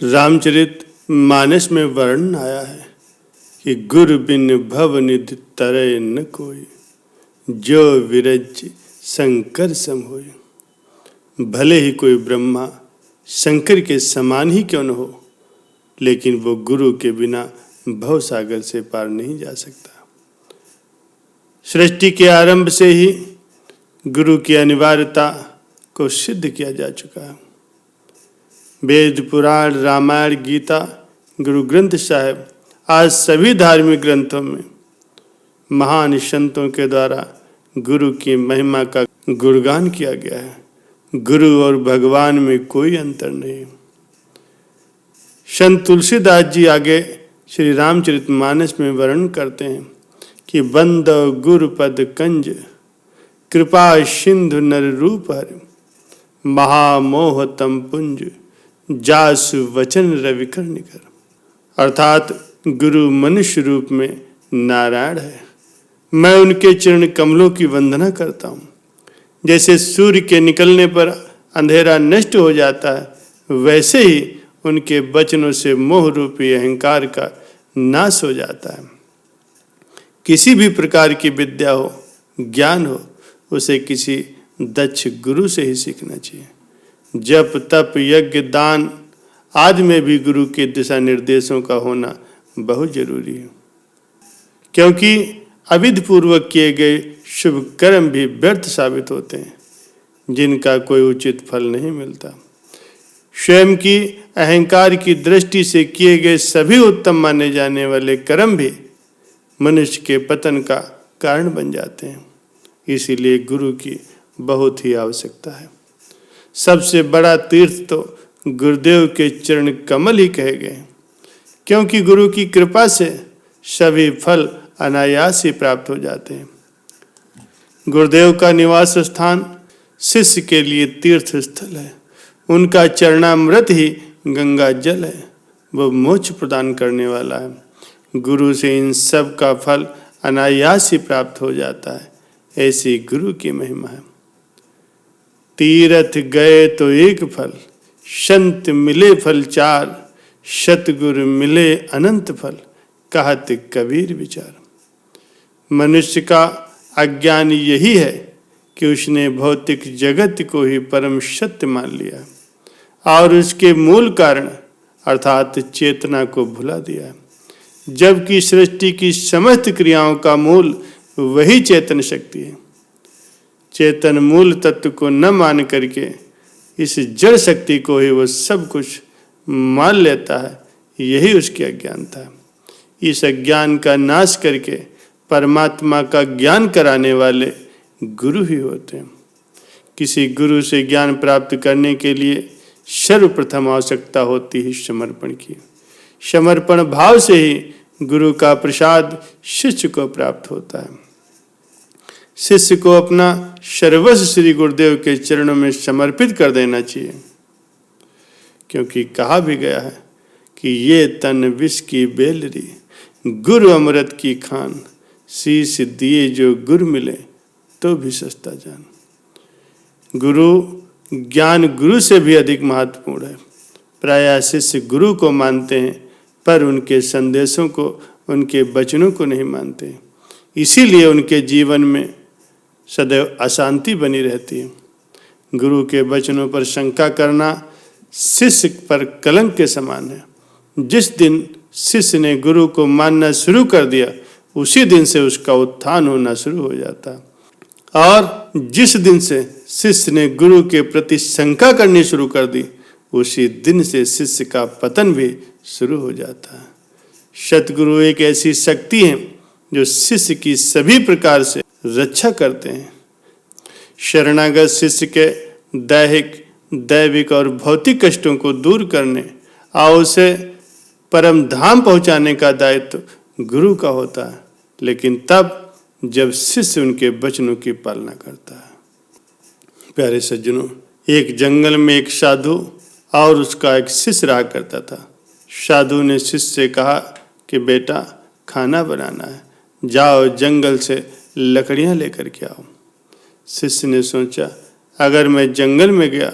रामचरित मानस में वर्णन आया है कि गुरु बिन भव निधि तरय न कोई, जो विरज शंकर सम होय। भले ही कोई ब्रह्मा शंकर के समान ही क्यों न हो, लेकिन वो गुरु के बिना भव सागर से पार नहीं जा सकता। सृष्टि के आरंभ से ही गुरु की अनिवार्यता को सिद्ध किया जा चुका है। वेद, पुराण, रामायण, गीता, गुरु ग्रंथ साहिब आज सभी धार्मिक ग्रंथों में महान संतों के द्वारा गुरु की महिमा का गुणगान किया गया है। गुरु और भगवान में कोई अंतर नहीं। संत तुलसीदास जी आगे श्री रामचरितमानस में वर्णन करते हैं कि बंदो गुरुपद कंज, कृपा सिंधु नर रूप हर, महामोह तम पुंज, जासु वचन रविकर निकर। अर्थात गुरु मनुष्य रूप में नारायण है। मैं उनके चरण कमलों की वंदना करता हूँ। जैसे सूर्य के निकलने पर अंधेरा नष्ट हो जाता है, वैसे ही उनके वचनों से मोह रूपी अहंकार का नाश हो जाता है। किसी भी प्रकार की विद्या हो, ज्ञान हो, उसे किसी दक्ष गुरु से ही सीखना चाहिए। जप, तप, यज्ञ, दान आदि में भी गुरु के दिशा निर्देशों का होना बहुत जरूरी है, क्योंकि अविधि पूर्वक किए गए शुभ कर्म भी व्यर्थ साबित होते हैं, जिनका कोई उचित फल नहीं मिलता। स्वयं की अहंकार की दृष्टि से किए गए सभी उत्तम माने जाने वाले कर्म भी मनुष्य के पतन का कारण बन जाते हैं। इसीलिए गुरु की बहुत ही आवश्यकता है। सबसे बड़ा तीर्थ तो गुरुदेव के चरण कमल ही कहे गए, क्योंकि गुरु की कृपा से सभी फल अनायास ही प्राप्त हो जाते हैं। गुरुदेव का निवास स्थान शिष्य के लिए तीर्थ स्थल है। उनका चरणामृत ही गंगा जल है, वो मोक्ष प्रदान करने वाला है। गुरु से इन सब का फल अनायास ही प्राप्त हो जाता है। ऐसी गुरु की महिमा है। तीर्थ गए तो एक फल, संत मिले फल चार, सतगुरु मिले अनंत फल, कहत कबीर विचार। मनुष्य का अज्ञान यही है कि उसने भौतिक जगत को ही परम सत्य मान लिया और उसके मूल कारण अर्थात चेतना को भुला दिया, जबकि सृष्टि की समस्त क्रियाओं का मूल वही चेतन शक्ति है। चेतन मूल तत्व को न मान करके इस जड़ शक्ति को ही वो सब कुछ मान लेता है, यही उसकी अज्ञानता है। इस अज्ञान का नाश करके परमात्मा का ज्ञान कराने वाले गुरु ही होते हैं। किसी गुरु से ज्ञान प्राप्त करने के लिए सर्वप्रथम आवश्यकता होती है समर्पण की। समर्पण भाव से ही गुरु का प्रसाद शिष्य को प्राप्त होता है। शिष्य को अपना सर्वस्व श्री गुरुदेव के चरणों में समर्पित कर देना चाहिए, क्योंकि कहा भी गया है कि ये तन विष की बेलरी, गुरु अमृत की खान, शीश दिए जो गुरु मिले तो भी सस्ता जान। गुरु ज्ञान गुरु से भी अधिक महत्वपूर्ण है। प्रायः शिष्य गुरु को मानते हैं पर उनके संदेशों को, उनके वचनों को नहीं मानते। इसीलिए उनके जीवन में सदैव अशांति बनी रहती है। गुरु के वचनों पर शंका करना शिष्य पर कलंक के समान है। जिस दिन शिष्य ने गुरु को मानना शुरू कर दिया, उसी दिन से उसका उत्थान होना शुरू हो जाता है, और जिस दिन से शिष्य ने गुरु के प्रति शंका करनी शुरू कर दी, उसी दिन से शिष्य का पतन भी शुरू हो जाता है। सतगुरु एक ऐसी शक्ति है जो शिष्य की सभी प्रकार से रक्षा करते हैं। शरणागत शिष्य के दैहिक, दैविक और भौतिक कष्टों को दूर करने और उसे परम धाम पहुंचाने का दायित्व गुरु का होता है, लेकिन तब जब शिष्य उनके वचनों की पालना करता है। प्यारे सज्जनों, एक जंगल में एक साधु और उसका एक शिष्य रहा करता था। साधु ने शिष्य से कहा कि बेटा, खाना बनाना है, जाओ जंगल से लकड़ियां लेकर के आओ। शिष्य ने सोचा, अगर मैं जंगल में गया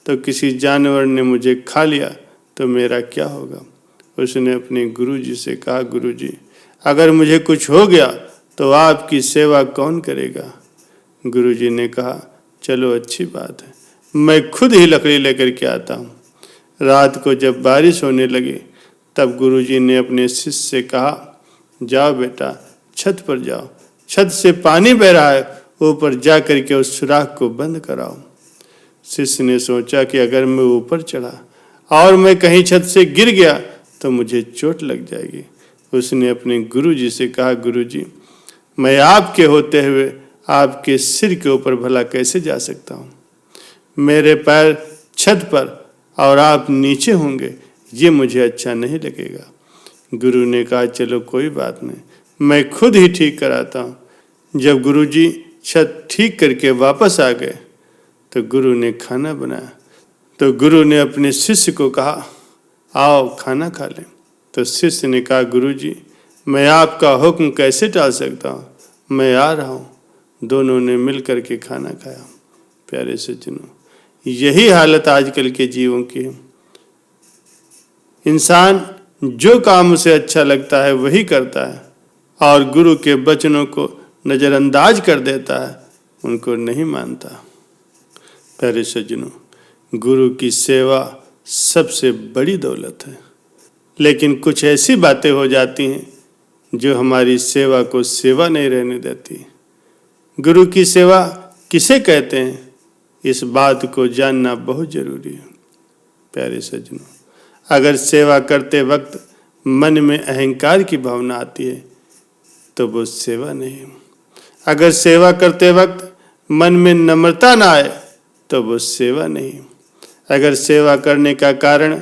तो किसी जानवर ने मुझे खा लिया तो मेरा क्या होगा। उसने अपने गुरु जी से कहा, गुरु जी अगर मुझे कुछ हो गया तो आपकी सेवा कौन करेगा। गुरु जी ने कहा, चलो अच्छी बात है, मैं खुद ही लकड़ी लेकर के आता हूँ। रात को जब बारिश होने लगी तब गुरु जी ने अपने शिष्य से कहा, जाओ बेटा छत पर जाओ, छत से पानी बह रहा है, ऊपर जा करके उस सुराख को बंद कराओ। शिष्य ने सोचा कि अगर मैं ऊपर चढ़ा और मैं कहीं छत से गिर गया तो मुझे चोट लग जाएगी। उसने अपने गुरु जी से कहा, गुरु जी मैं आपके होते हुए आपके सिर के ऊपर भला कैसे जा सकता हूँ। मेरे पैर छत पर और आप नीचे होंगे, ये मुझे अच्छा नहीं लगेगा। गुरु ने कहा, चलो कोई बात नहीं, मैं खुद ही ठीक कराता हूँ। जब गुरु जी छत ठीक करके वापस आ गए तो गुरु ने खाना बनाया। तो गुरु ने अपने शिष्य को कहा, आओ खाना खा लें। तो शिष्य ने कहा, गुरु जी मैं आपका हुक्म कैसे टाल सकता हूँ, मैं आ रहा हूँ। दोनों ने मिल कर के खाना खाया। प्यारे सज्जनों, यही हालत आजकल के जीवों की है। इंसान जो काम उसे अच्छा लगता है वही करता है और गुरु के वचनों को नज़रअंदाज कर देता है, उनको नहीं मानता। प्यारे सज्जनों, गुरु की सेवा सबसे बड़ी दौलत है, लेकिन कुछ ऐसी बातें हो जाती हैं जो हमारी सेवा को सेवा नहीं रहने देती। गुरु की सेवा किसे कहते हैं, इस बात को जानना बहुत जरूरी है। प्यारे सज्जनों, अगर सेवा करते वक्त मन में अहंकार की भावना आती है तो वो सेवा नहीं। अगर सेवा करते वक्त मन में नम्रता ना आए तो वो सेवा नहीं। अगर सेवा करने का कारण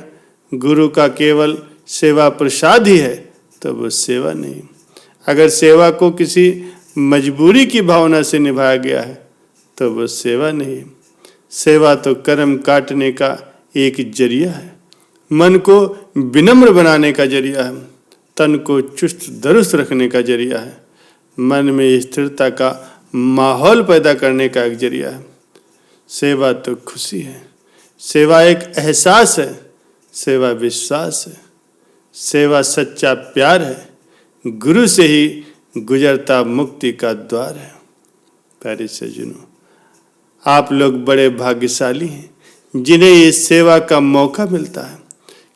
गुरु का केवल सेवा प्रसाद ही है तो वो सेवा नहीं। अगर सेवा को किसी मजबूरी की भावना से निभाया गया है तो वो सेवा नहीं। सेवा तो कर्म काटने का एक जरिया है, मन को विनम्र बनाने का जरिया है, तन को चुस्त दुरुस्त रखने का जरिया है, मन में स्थिरता का माहौल पैदा करने का एक जरिया है। सेवा तो खुशी है, सेवा एक एहसास है, सेवा विश्वास है, सेवा सच्चा प्यार है, गुरु से ही गुजरता मुक्ति का द्वार है। प्यारे सज्जनों, आप लोग बड़े भाग्यशाली हैं जिन्हें इस सेवा का मौका मिलता है,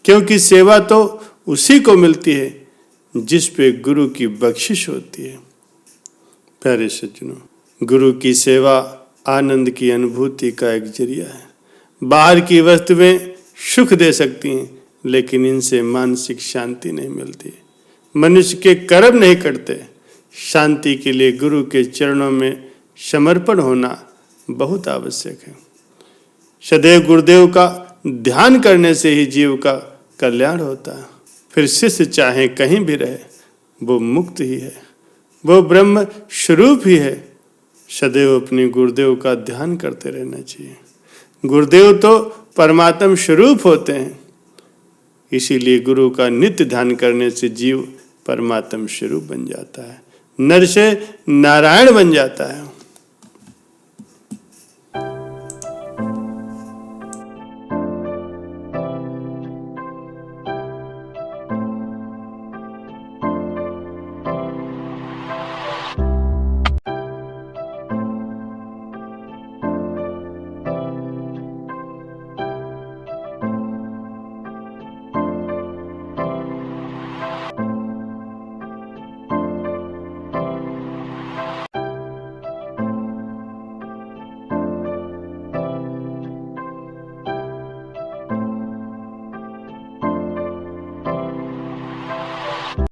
क्योंकि सेवा तो उसी को मिलती है जिस पे गुरु की बख्शिश होती है। प्यारे सज्जनों, गुरु की सेवा आनंद की अनुभूति का एक जरिया है। बाहर की वस्तुएं सुख दे सकती हैं, लेकिन इनसे मानसिक शांति नहीं मिलती। मनुष्य के कर्म नहीं कटते। शांति के लिए गुरु के चरणों में समर्पण होना बहुत आवश्यक है। सदैव गुरुदेव का ध्यान करने से ही जीव का कल्याण होता है। फिर शिष्य चाहे कहीं भी रहे, वो मुक्त ही है, वो ब्रह्म स्वरूप ही है। सदैव अपने गुरुदेव का ध्यान करते रहना चाहिए। गुरुदेव तो परमात्म स्वरूप होते हैं, इसीलिए गुरु का नित्य ध्यान करने से जीव परमात्म स्वरूप बन जाता है, नर से नारायण बन जाता है।